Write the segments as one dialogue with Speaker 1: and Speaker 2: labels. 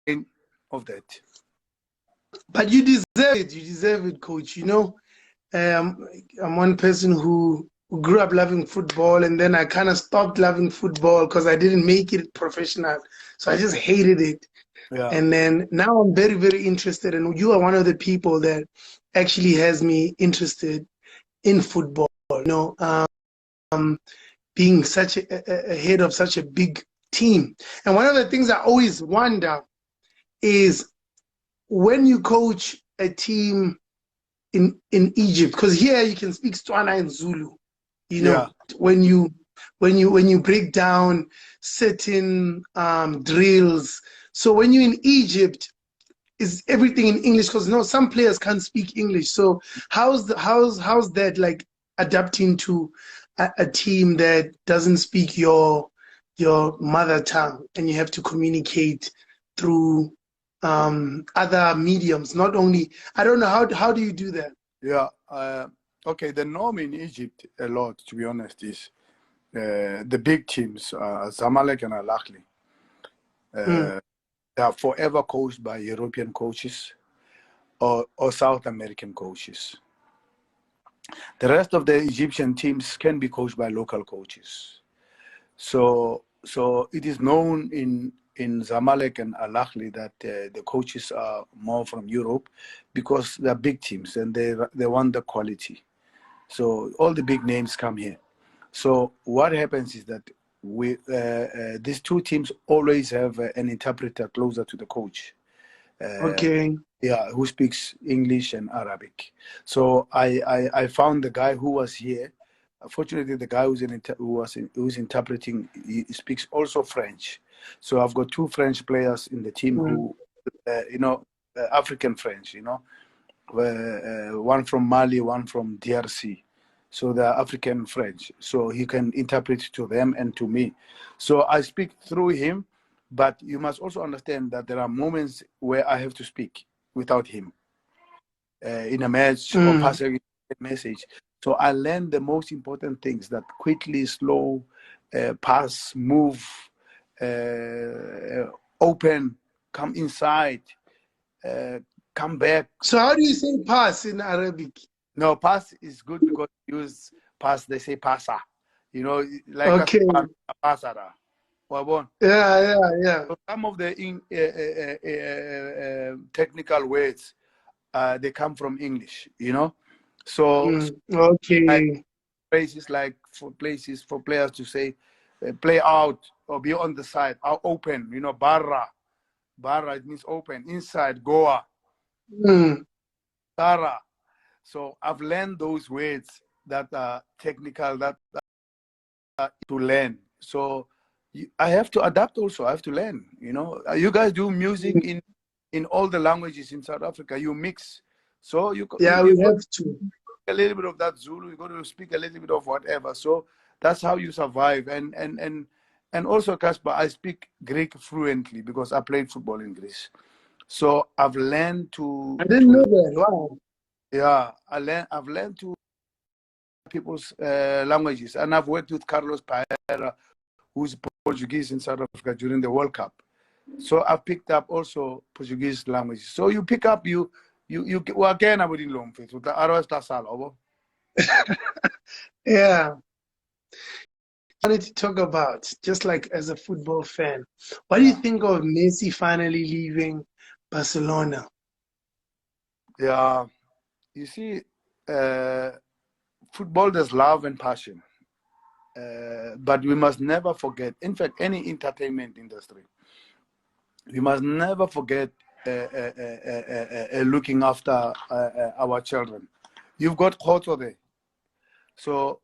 Speaker 1: of that.
Speaker 2: But you deserve it. You deserve it, coach. You know, I'm one person who grew up loving football, and then I kind of stopped loving football because I didn't make it professional. So I just hated it.
Speaker 1: Yeah.
Speaker 2: And then now I'm very, very interested, and you are one of the people that actually has me interested in football. You know, being such a head of such a big team. And one of the things I always wonder is when you coach a team in Egypt, because here you can speak Tswana and Zulu, you know, when you break down certain drills. So when you're in Egypt, is everything in English? Because no, some players can't speak English. So how's that like adapting to a team that doesn't speak your mother tongue, and you have to communicate through other mediums, not only, I don't know, how do you do that?
Speaker 1: Yeah. Okay, the norm in Egypt a lot, to be honest, is the big teams, Zamalek and Al Ahly, they are forever coached by European coaches or South American coaches. The rest of the Egyptian teams can be coached by local coaches. So it is known in Zamalek and Al Ahly that the coaches are more from Europe because they're big teams and they want the quality. So all the big names come here. So what happens is that these two teams always have an interpreter closer to the coach.
Speaker 2: Okay.
Speaker 1: Yeah, who speaks English and Arabic. So I found the guy who was here. Fortunately, the guy who's interpreting, he speaks also French. So I've got two French players in the team who, African French, one from Mali, one from DRC. So they're African French. So he can interpret to them and to me. So I speak through him, but you must also understand that there are moments where I have to speak without him in a match or passing a message. So I learned the most important things: that quickly, slow, pass, move, open, come inside, come back.
Speaker 2: So how do you say pass in Arabic?
Speaker 1: No, pass is good because you use pass, they say pasa. You know, like
Speaker 2: okay.
Speaker 1: a pasara.
Speaker 2: Yeah.
Speaker 1: So some of the technical words, they come from English, So
Speaker 2: okay.
Speaker 1: Like phrases like for players to say, play out or be on the side, or open, barra. Barra, it means open. Inside, goa. Tara. So I've learned those words that are technical, that are to learn. So I have to adapt also. I have to learn, You guys do music in all the languages in South Africa. You mix. So we have
Speaker 2: to.
Speaker 1: A little bit of that Zulu, you got to speak a little bit of whatever. So that's how you survive. And also, Cassper, I speak Greek fluently because I played football in Greece. So I've learned to.
Speaker 2: I didn't know that. Wow.
Speaker 1: Yeah, I've learned to people's languages, and I've worked with Carlos Paera, who's Portuguese in South Africa during the World Cup. So I've picked up also Portuguese languages. So you pick up you again I wouldn't long fit with the
Speaker 2: Yeah. I wanted to talk about, just like as a football fan, what do you think of Messi finally leaving Barcelona?
Speaker 1: Yeah, you see, football, there's love and passion, but we must never forget, in fact, any entertainment industry, we must never forget looking after our children. You've got Khoto there. So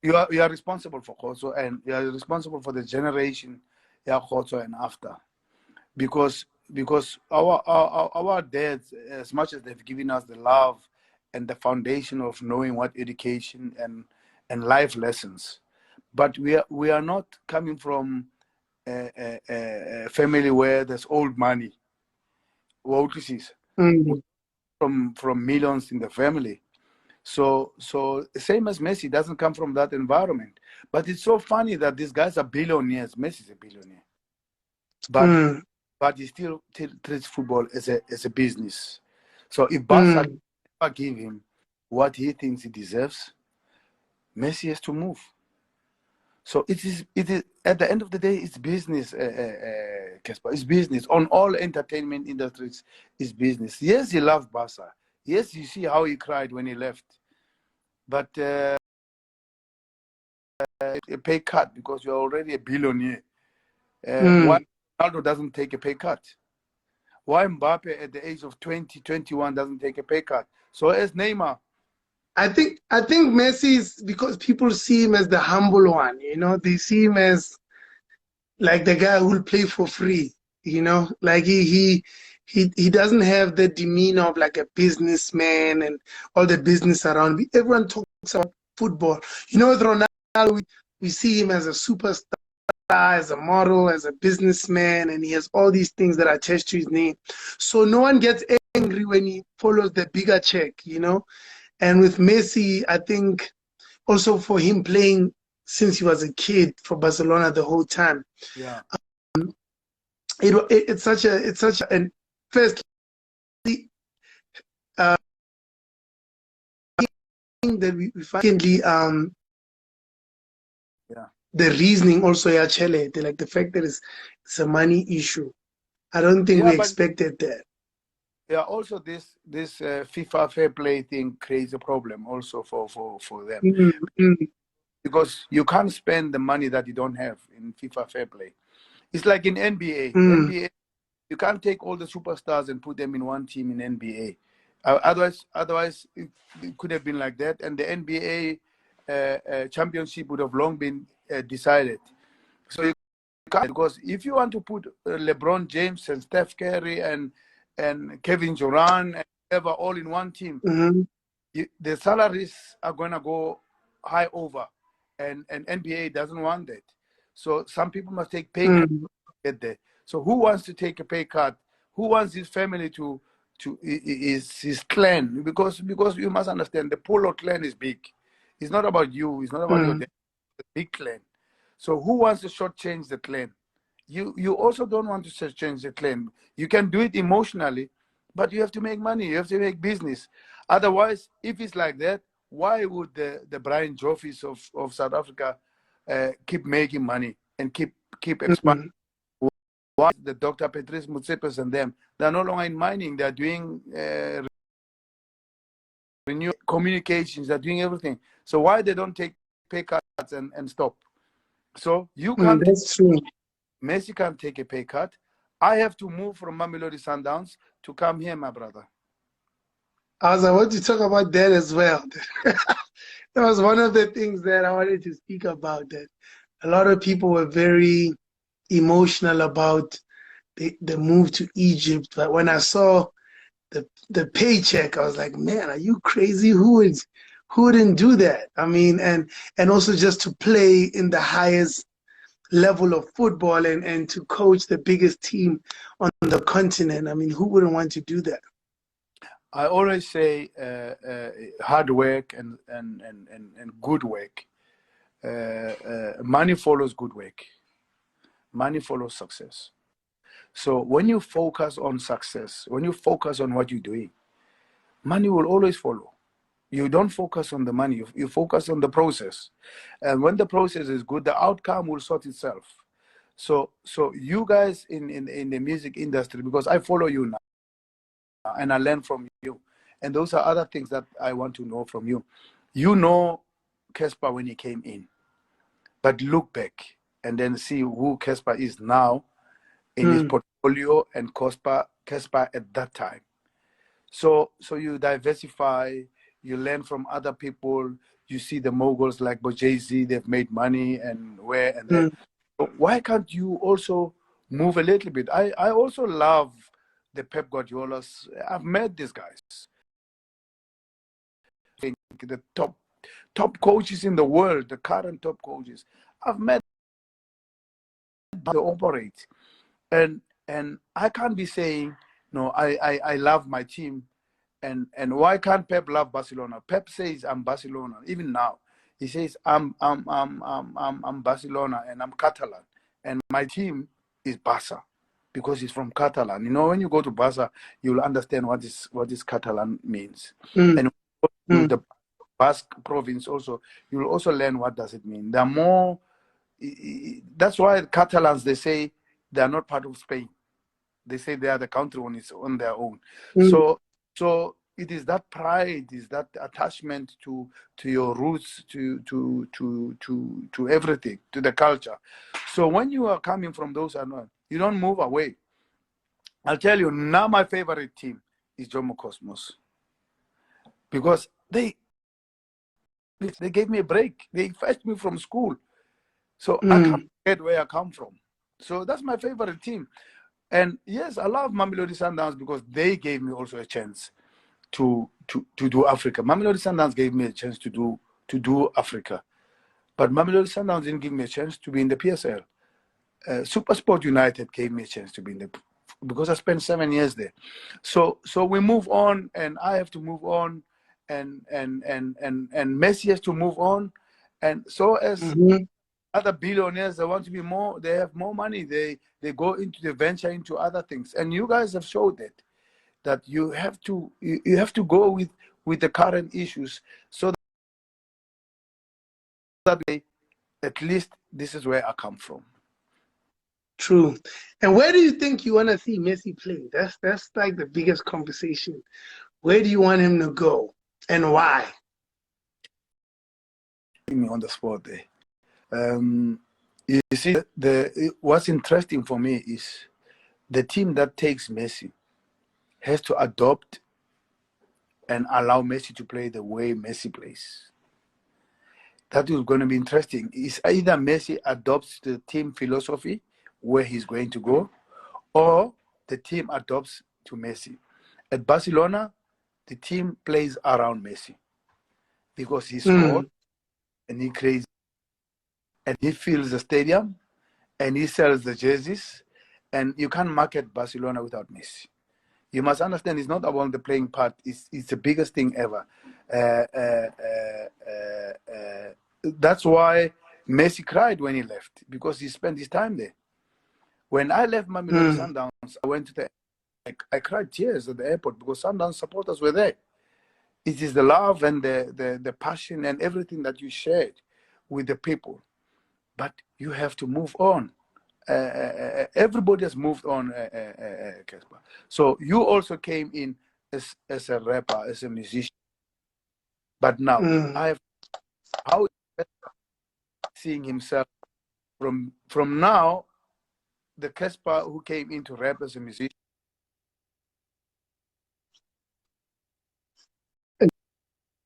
Speaker 1: you are responsible for Khoto, and you are responsible for the generation Khoto and after. Because our dads, as much as they've given us the love and the foundation of knowing what education and life lessons, but we are not coming from a family where there's old money. From millions in the family. So same as Messi doesn't come from that environment. But it's so funny that these guys are billionaires. Messi's a billionaire. but
Speaker 2: mm,
Speaker 1: he still treats football as a business. So if Barca
Speaker 2: mm.
Speaker 1: never give him what he thinks he deserves, Messi has to move. So it is at the end of the day, it's business, Cassper. It's business. On all entertainment industries, it's business. Yes, he loved Barca. Yes, you see how he cried when he left. But a pay cut because you're already a billionaire. Why
Speaker 2: Mm.
Speaker 1: Ronaldo doesn't take a pay cut? Why Mbappe at the age of 20, 21 doesn't take a pay cut? So as Neymar.
Speaker 2: I think Messi is because people see him as the humble one. They see him as like the guy who'll play for free. Like he doesn't have the demeanor of like a businessman and all the business around. Everyone talks about football. With Ronaldo, we see him as a superstar, as a model, as a businessman, and he has all these things that are attached to his name. So no one gets angry when he follows the bigger check. And with Messi, I think also for him playing since he was a kid for Barcelona the whole time,
Speaker 1: Yeah.
Speaker 2: it's such a and firstly, uh, that we secondly,
Speaker 1: Yeah.
Speaker 2: the reasoning also, yeah, Chele, like the fact that it's a money issue. I don't think
Speaker 1: Yeah,
Speaker 2: we
Speaker 1: but
Speaker 2: expected that.
Speaker 1: yeah, also this FIFA fair play thing creates a problem also for them,
Speaker 2: Mm, mm,
Speaker 1: because you can't spend the money that you don't have in FIFA fair play. It's like in NBA.
Speaker 2: mm,
Speaker 1: NBA, you can't take all the superstars and put them in one team in NBA. Otherwise, it could have been like that, and the NBA championship would have long been decided. So you can't, because if you want to put LeBron James and Steph Curry and Kevin Durant and whatever all in one team,
Speaker 2: mm,
Speaker 1: the salaries are going to go high over, and NBA doesn't want that. So some people must take pay cut
Speaker 2: mm,
Speaker 1: to get there. So who wants to take a pay cut? Who wants his family to his clan? Because you must understand, the Polo clan is big. It's not about you. It's not about your
Speaker 2: mm,
Speaker 1: dad. It's a big clan. So who wants to shortchange the clan? You also don't want to shortchange the clan. You can do it emotionally, but you have to make money. You have to make business. Otherwise, if it's like that, why would the Brian Joffys of South Africa keep making money and keep expanding?
Speaker 2: mm,
Speaker 1: Why the Dr. Patrice Mutsepes and them? They're no longer in mining. They're doing renew communications. They're doing everything. So why they don't take pay cuts and stop? So you
Speaker 2: mm.
Speaker 1: can't.
Speaker 2: That's true.
Speaker 1: Messi can't take a pay cut. I have to move from Mamelodi Sundowns to come here, my brother.
Speaker 2: I want to talk about that as well. That was one of the things that I wanted to speak about. That a lot of people were very emotional about the move to Egypt. But when I saw the paycheck, I was like, man, are you crazy? Who wouldn't do that? I mean, and also just to play in the highest level of football and to coach the biggest team on the continent. I mean, who wouldn't want to do that?
Speaker 1: I always say hard work and good work. Money follows good work. Money follows success. So when you focus on success, when you focus on what you're doing, money will always follow. You don't focus on the money, you focus on the process. And when the process is good, the outcome will sort itself. So you guys in the music industry, because I follow you now and I learn from you. And those are other things that I want to know from you. You know Cassper when he came in, but look back and then see who Cassper is now in his
Speaker 2: Mm,
Speaker 1: portfolio and Cassper at that time. So you diversify, you learn from other people, you see the moguls like Jay-Z, they've made money and where and that.
Speaker 2: mm,
Speaker 1: So why can't you also move a little bit? I also love the Pep Guardiolas. I've met these guys, the top coaches in the world, the current top coaches. I've met how they operate. And I can't be saying, no, I love my team. And why can't Pep love Barcelona? Pep says I'm Barcelona. Even now, he says I'm Barcelona and I'm Catalan, and my team is Barca. because he's from Catalan. You know, when you go to Barca, you'll understand what this Catalan means.
Speaker 2: Mm.
Speaker 1: And to the Basque province also, you'll also learn what does it mean. There are more. That's why Catalans, they say they are not part of Spain. They say they are the country on their own.
Speaker 2: Mm.
Speaker 1: So it is that pride, is that attachment to your roots, to everything, to the culture. So when you are coming from those, you don't move away. I'll tell you now, my favorite team is Jomo Cosmos, because they gave me a break. They fetched me from school, so I can't forget where I come from. So that's my favorite team. And yes, I love Mamelodi Sundowns because they gave me also a chance to do Africa. Mamelodi Sundowns gave me a chance to do Africa, but Mamelodi Sundowns didn't give me a chance to be in the PSL. SuperSport United gave me a chance to be in the, because I spent 7 years there. So we move on, and I have to move on, and Messi has to move on, and so as other billionaires, they want to be more. They have more money. They go into the venture into other things, and you guys have showed that you have to go with the current issues, so that way, at least this is where I come from.
Speaker 2: True. And where do you think you want to see Messi play? That's like the biggest conversation. Where do you want him to go, and why?
Speaker 1: Me on the spot there. You see, what's interesting for me is the team that takes Messi has to adopt and allow Messi to play the way Messi plays. That is going to be interesting. It's either Messi adopts the team philosophy where he's going to go, or the team adopts to Messi. At Barcelona, the team plays around Messi because he scores and he creates and he fills the stadium and he sells the jerseys, and you can't market Barcelona without Messi. You must understand, it's not about the playing part. It's the biggest thing ever. That's why Messi cried when he left, because he spent his time there. When I left Mamelodi Sundowns, I went to I cried tears at the airport because Sundowns supporters were there. It is the love and the passion and everything that you shared with the people. But you have to move on. Everybody has moved on, Cassper. So you also came in as a rapper, as a musician. But now, how is seeing himself from now, the Cassper who came in to rap as a musician?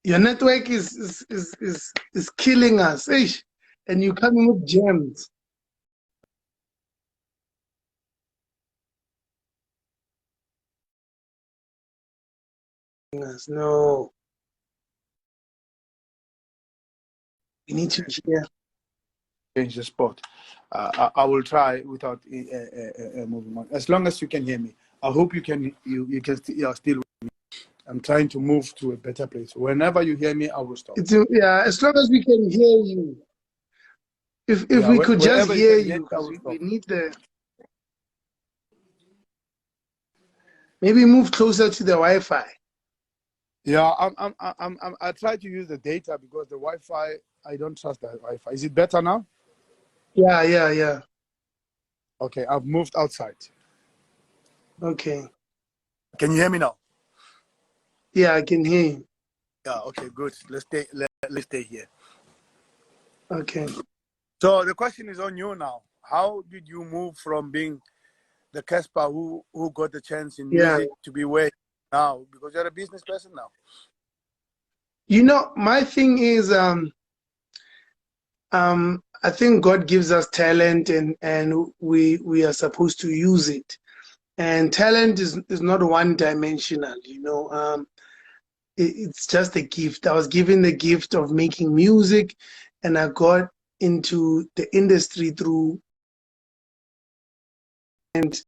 Speaker 2: Your network is killing us, ish, and you coming with gems. No, we need to share.
Speaker 1: Change the spot. I will try without moving on. As long as you can hear me, I hope you can. You can you're still with me. I'm trying to move to a better place. Whenever you hear me, I will stop.
Speaker 2: Yeah, as long as we can hear you. If we could just hear you, because we need the. Maybe move closer to the Wi-Fi.
Speaker 1: Yeah, I try to use the data because the Wi-Fi, I don't trust the Wi-Fi. Is it better now?
Speaker 2: Yeah.
Speaker 1: Okay, I've moved outside.
Speaker 2: Okay.
Speaker 1: Can you hear me now?
Speaker 2: Yeah, I can hear you.
Speaker 1: Yeah. Okay. Good. Let's stay here.
Speaker 2: Okay.
Speaker 1: So the question is on you now. How did you move from being the Cassper who got the chance in music to be where now? Because you're a business person now.
Speaker 2: You know, my thing is, I think God gives us talent, and we are supposed to use it. And talent is not one-dimensional. You know, it's just a gift. I was given the gift of making music, and I got into the industry through and